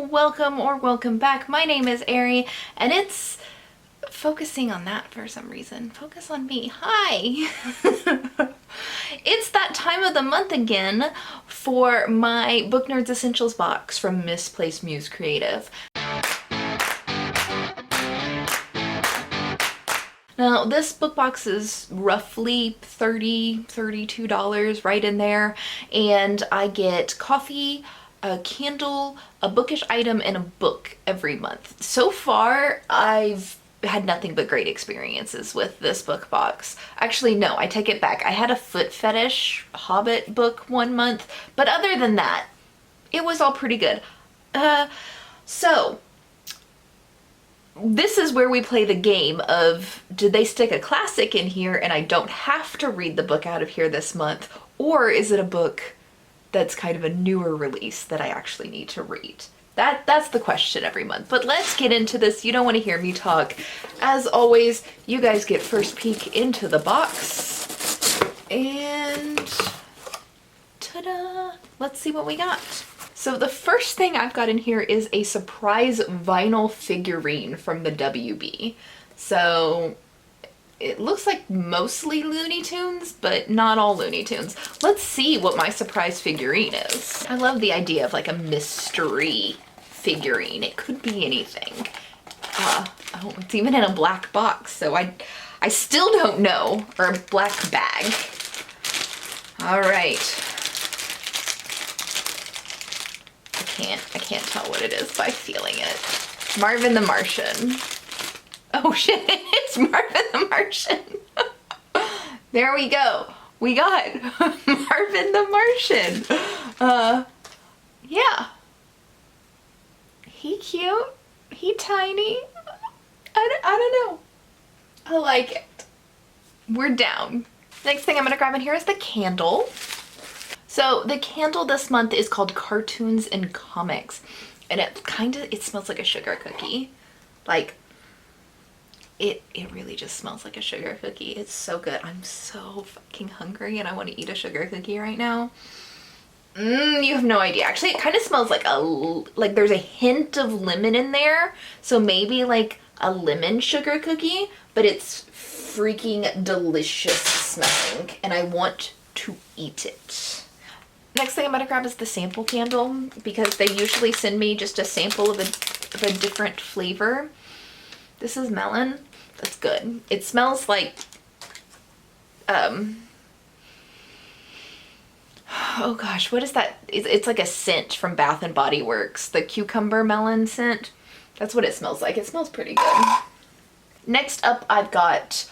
welcome or welcome back. My name is Ari, and it's focusing on that for some reason. Focus on me. Hi! It's that time of the month again for my Book Nerds Essentials box from Misplaced Muse Creative. Now, this book box is roughly $32, right in there, and I get coffee, a candle, a bookish item, and a book every month. So far, I've had nothing but great experiences with this book box. Actually, no, I take it back. I had a foot fetish Hobbit book one month, but other than that, it was all pretty good. This is where we play the game of, did they stick a classic in here and I don't have to read the book out of here this month, or is it a book that's kind of a newer release that I actually need to read? That's the question every month. But let's get into this. You don't want to hear me talk. As always, you guys get first peek into the box. And ta-da! Let's see what we got. So the first thing I've got in here is a surprise vinyl figurine from the WB. So it looks like mostly Looney Tunes, but not all Looney Tunes. Let's see what my surprise figurine is. I love the idea of like a mystery figurine. It could be anything. Oh, it's even in a black box, so I still don't know. Or a black bag. All right. I can't tell what it is by feeling it. Marvin the Martian. Oh shit, it's Marvin the Martian. There we go. We got Marvin the Martian. Yeah. He cute. He tiny. I don't know. I like it. We're down. Next thing I'm gonna grab in here is the candle. So the candle this month is called Cartoons and Comics, and it smells like a sugar cookie. Like, it really just smells like a sugar cookie. It's so good. I'm so fucking hungry and I want to eat a sugar cookie right now. You have no idea. Actually, it kind of smells like there's a hint of lemon in there, so maybe like a lemon sugar cookie, but it's freaking delicious smelling and I want to eat it. Next thing I'm gonna grab is the sample candle, because they usually send me just a sample of a different flavor. This is melon. That's good. It smells like, oh gosh, what is that? It's like a scent from Bath and Body Works, the cucumber melon scent. That's what it smells like. It smells pretty good. Next up, I've got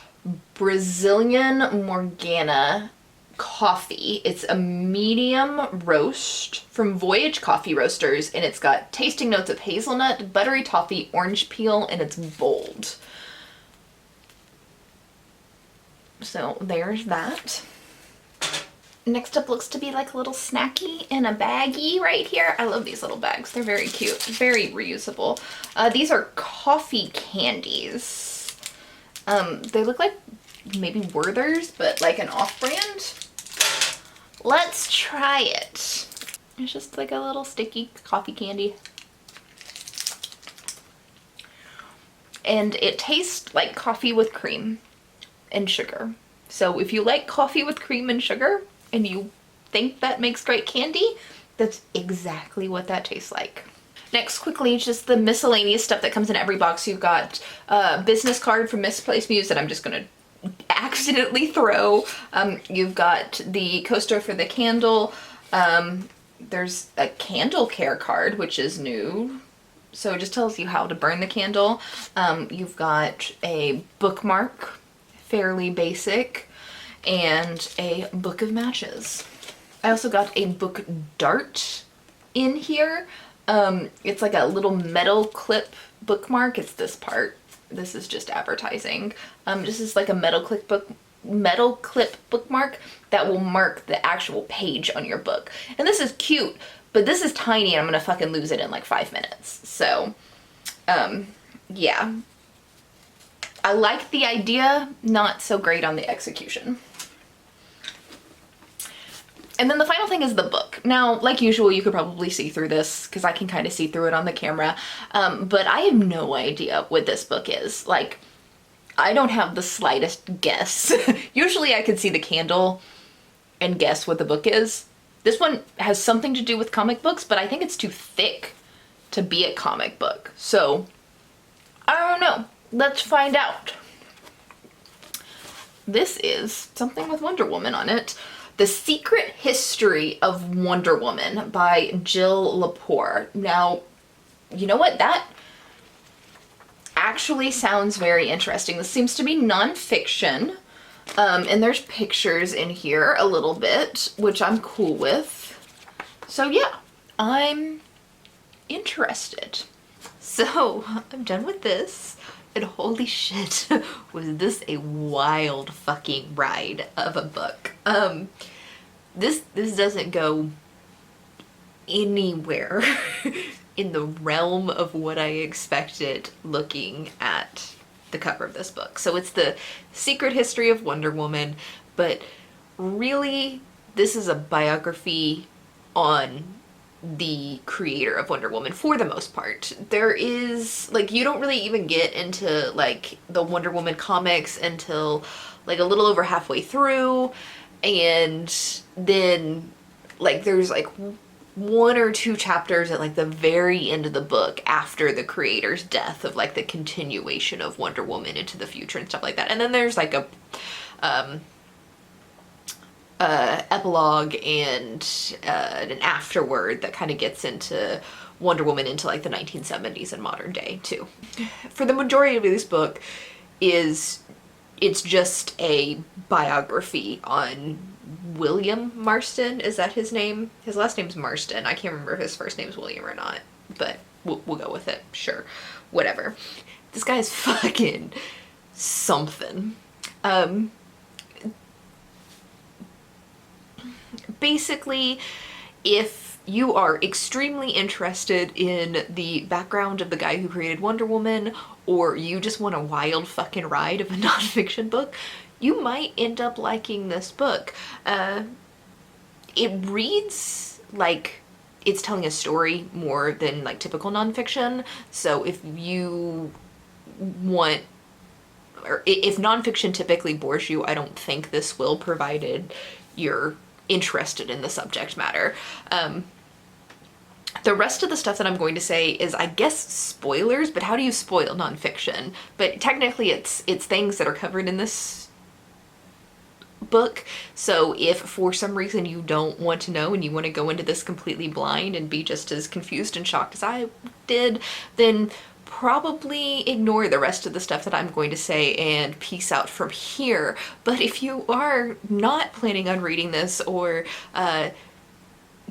Brazilian Morgana coffee. It's a medium roast from Voyage Coffee Roasters, and it's got tasting notes of hazelnut, buttery toffee, orange peel, and it's bold. So there's that. Next up looks to be like a little snacky in a baggie right here. I love these little bags. They're very cute, very reusable. These are coffee candies. They look like maybe Werther's, but like an off-brand. Let's try it. It's just like a little sticky coffee candy. And it tastes like coffee with cream and sugar. So if you like coffee with cream and sugar and you think that makes great candy, that's exactly what that tastes like. Next, quickly, just the miscellaneous stuff that comes in every box. You've got a business card from Misplaced Muse that I'm just gonna accidentally throw. You've got the coaster for the candle. There's a candle care card, which is new, so it just tells you how to burn the candle. You've got a bookmark, fairly basic, and a book of matches. I also got a book dart in here. It's like a little metal clip bookmark. It's this part. This is just advertising. This is like a metal clip bookmark that will mark the actual page on your book. And this is cute, but this is tiny and I'm gonna fucking lose it in like 5 minutes. So, yeah. I like the idea, not so great on the execution. And then the final thing is the book. Now, like usual, you could probably see through this because I can kind of see through it on the camera. But I have no idea what this book is. Like, I don't have the slightest guess. Usually I could see the candle and guess what the book is. This one has something to do with comic books, but I think it's too thick to be a comic book. So, I don't know. Let's find out. This is something with Wonder Woman on it. The Secret History of Wonder Woman by Jill Lapore. Now, you know what? That actually sounds very interesting. This seems to be nonfiction. And there's pictures in here a little bit, which I'm cool with. So yeah, I'm interested. So I'm done with this. And holy shit, was this a wild fucking ride of a book. This doesn't go anywhere in the realm of what I expected looking at the cover of this book. So it's The Secret History of Wonder Woman, but really this is a biography on the creator of Wonder Woman for the most part. There is, like, you don't really even get into like the Wonder Woman comics until like a little over halfway through, and then like there's like one or two chapters at like the very end of the book after the creator's death of like the continuation of Wonder Woman into the future and stuff like that. And then there's like a epilogue and an afterword that kind of gets into Wonder Woman into like the 1970s and modern day too. For the majority of this book it's just a biography on William Marston. Is that his name? His last name's Marston. I can't remember if his first name's William or not, but we'll go with it. Sure, whatever. This guy's fucking something. Basically, if you are extremely interested in the background of the guy who created Wonder Woman, or you just want a wild fucking ride of a nonfiction book, you might end up liking this book. It reads like it's telling a story more than like typical nonfiction. So if you want, or if nonfiction typically bores you, I don't think this will, provided you're interested in the subject matter. The rest of the stuff that I'm going to say is, I guess, spoilers, but how do you spoil nonfiction? But technically it's things that are covered in this book. So if for some reason you don't want to know and you want to go into this completely blind and be just as confused and shocked as I did, then probably ignore the rest of the stuff that I'm going to say and peace out from here. But if you are not planning on reading this or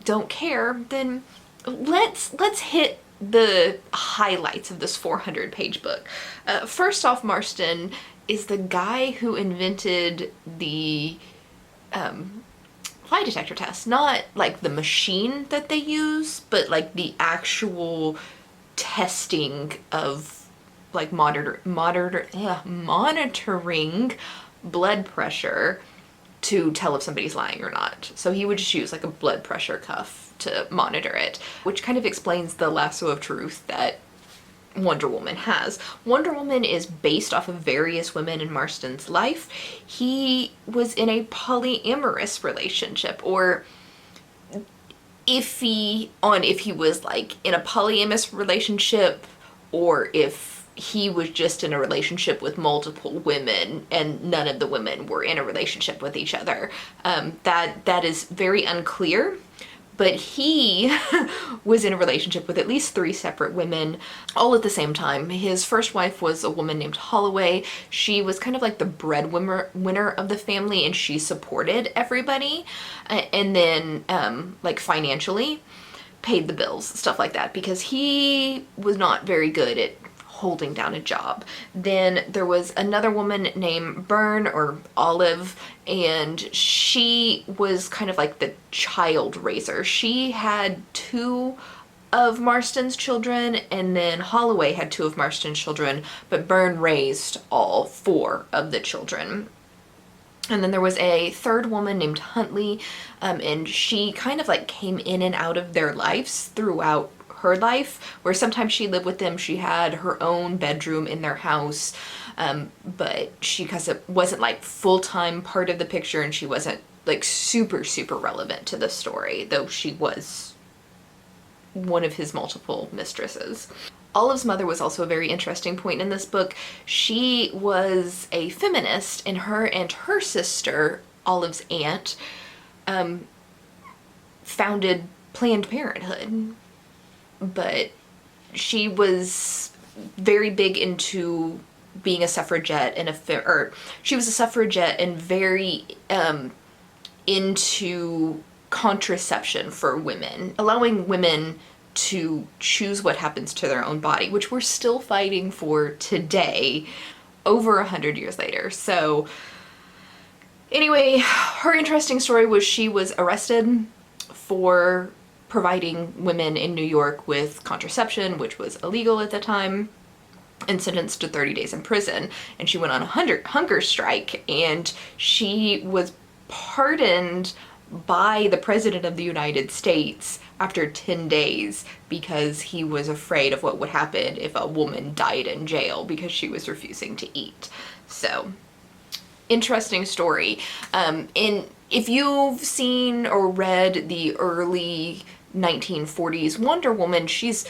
don't care, then let's hit the highlights of this 400-page book. First off, Marston is the guy who invented the lie detector test. Not like the machine that they use, but like the actual testing of like monitoring blood pressure to tell if somebody's lying or not. So he would just use like a blood pressure cuff to monitor it, which kind of explains the lasso of truth that Wonder Woman has. Wonder Woman is based off of various women in Marston's life. He was in a polyamorous relationship, or iffy on if he was like in a polyamorous relationship or if he was just in a relationship with multiple women and none of the women were in a relationship with each other. That is very unclear, but he was in a relationship with at least 3 separate women all at the same time. His first wife was a woman named Holloway. She was kind of like the breadwinner of the family, and she supported everybody, and then like financially paid the bills, stuff like that, because he was not very good at holding down a job. Then there was another woman named Byrne or Olive, and she was kind of like the child raiser. She had 2 of Marston's children, and then Holloway had 2 of Marston's children, but Byrne raised all 4 of the children. And then there was a third woman named Huntley, and she kind of like came in and out of their lives throughout her life, where sometimes she lived with them. She had her own bedroom in their house, but she because it wasn't like full-time part of the picture, and she wasn't like super relevant to the story, though she was one of his multiple mistresses. Olive's mother was also a very interesting point in this book. She was a feminist, and her sister, Olive's aunt, founded Planned Parenthood. But she was very big into being a suffragette and she was a suffragette and very into contraception for women, allowing women to choose what happens to their own body, which we're still fighting for today, over 100 years later. So anyway, her interesting story was she was arrested for providing women in New York with contraception, which was illegal at the time, and sentenced to 30 days in prison. And she went on a hunger strike, and she was pardoned by the President of the United States after 10 days because he was afraid of what would happen if a woman died in jail because she was refusing to eat. So, interesting story. If you've seen or read the early 1940s Wonder Woman, she's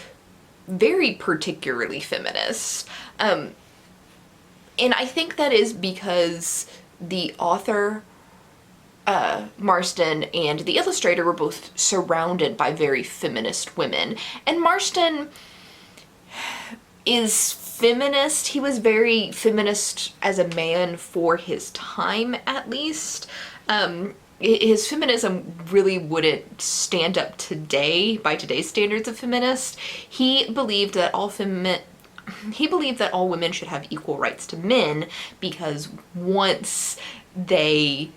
very particularly feminist. And I think that is because the author, Marston, and the illustrator were both surrounded by very feminist women. And Marston is feminist. He was very feminist as a man for his time, at least. His feminism really wouldn't stand up today by today's standards of feminist. He believed that all women should have equal rights to men, because once they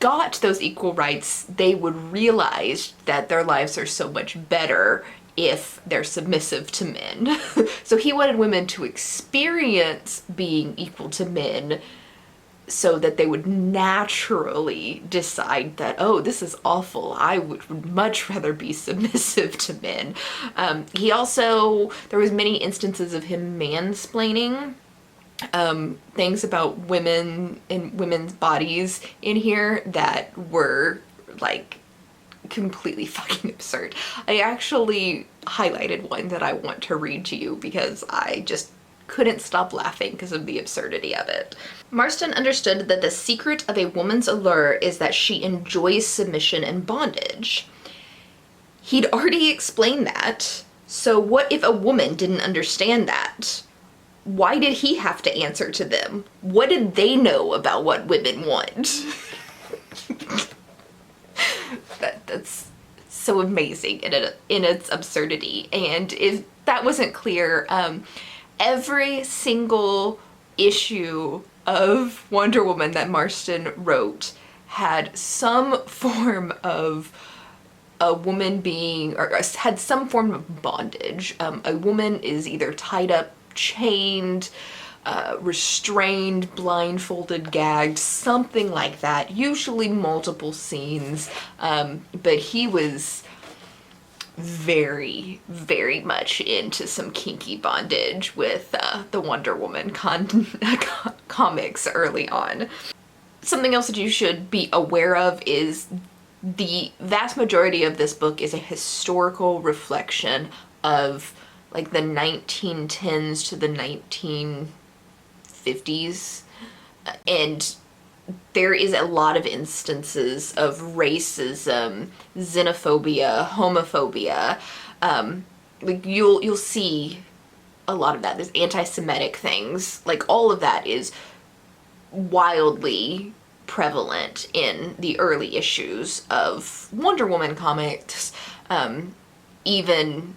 got those equal rights, they would realize that their lives are so much better if they're submissive to men. So he wanted women to experience being equal to men so that they would naturally decide that, oh, this is awful, I would much rather be submissive to men. There was many instances of him mansplaining things about women and women's bodies in here that were like completely fucking absurd. I actually highlighted one that I want to read to you because I just couldn't stop laughing because of the absurdity of it. Marston understood that the secret of a woman's allure is that she enjoys submission and bondage. He'd already explained that, so what if a woman didn't understand that? Why did he have to answer to them? What did they know about what women want? That's so amazing in its absurdity. And if that wasn't clear, every single issue of Wonder Woman that Marston wrote had some form of a woman being, or had some form of bondage. A woman is either tied up, chained, restrained, blindfolded, gagged, something like that. Usually multiple scenes, but he was very much into some kinky bondage with the Wonder Woman comics early on. Something else that you should be aware of is the vast majority of this book is a historical reflection of like the 1910s to the 1950s, and there is a lot of instances of racism, xenophobia, homophobia. Like you'll see a lot of that. There's anti-Semitic things. Like all of that is wildly prevalent in the early issues of Wonder Woman comics, even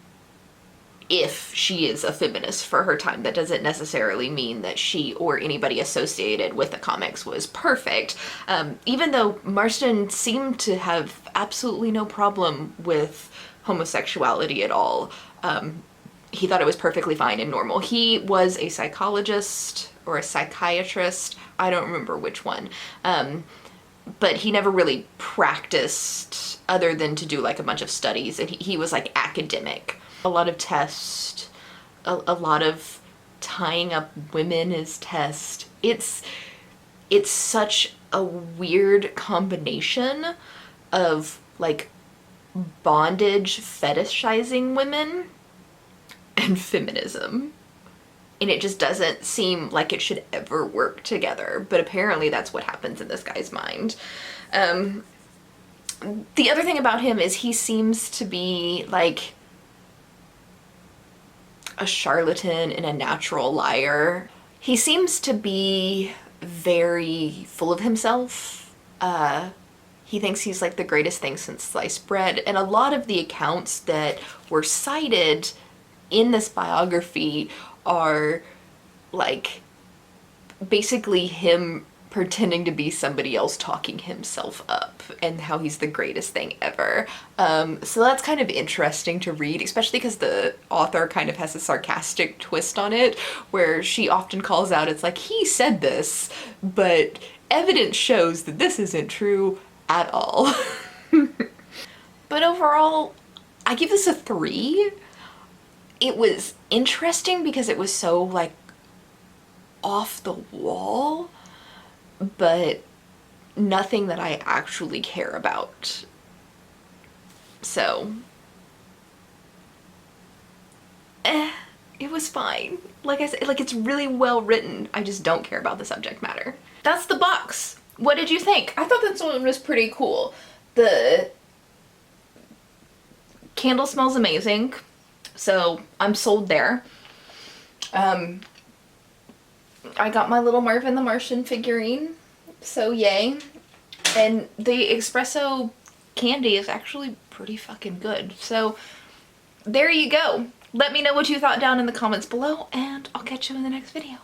if she is a feminist for her time. That doesn't necessarily mean that she or anybody associated with the comics was perfect. Even though Marston seemed to have absolutely no problem with homosexuality at all. he thought it was perfectly fine and normal. He was a psychologist or a psychiatrist, I don't remember which one, but he never really practiced other than to do like a bunch of studies, and he was like academic. A lot of tests, a lot of tying up women as tests. It's such a weird combination of like bondage fetishizing women and feminism. And it just doesn't seem like it should ever work together. But apparently that's what happens in this guy's mind. The other thing about him is he seems to be like a charlatan and a natural liar. He seems to be very full of himself. He thinks he's like the greatest thing since sliced bread. And a lot of the accounts that were cited in this biography are like basically him pretending to be somebody else talking himself up and how he's the greatest thing ever. So that's kind of interesting to read, especially because the author kind of has a sarcastic twist on it where she often calls out, it's like, he said this, but evidence shows that this isn't true at all. But overall, I give this a 3. It was interesting because it was so like off the wall, but nothing that I actually care about. So, it was fine. Like I said, like it's really well written. I just don't care about the subject matter. That's the box. What did you think? I thought this one was pretty cool. The candle smells amazing. So I'm sold there. I got my little Marvin the Martian figurine, so yay. And the espresso candy is actually pretty fucking good. So there you go. Let me know what you thought down in the comments below, and I'll catch you in the next video.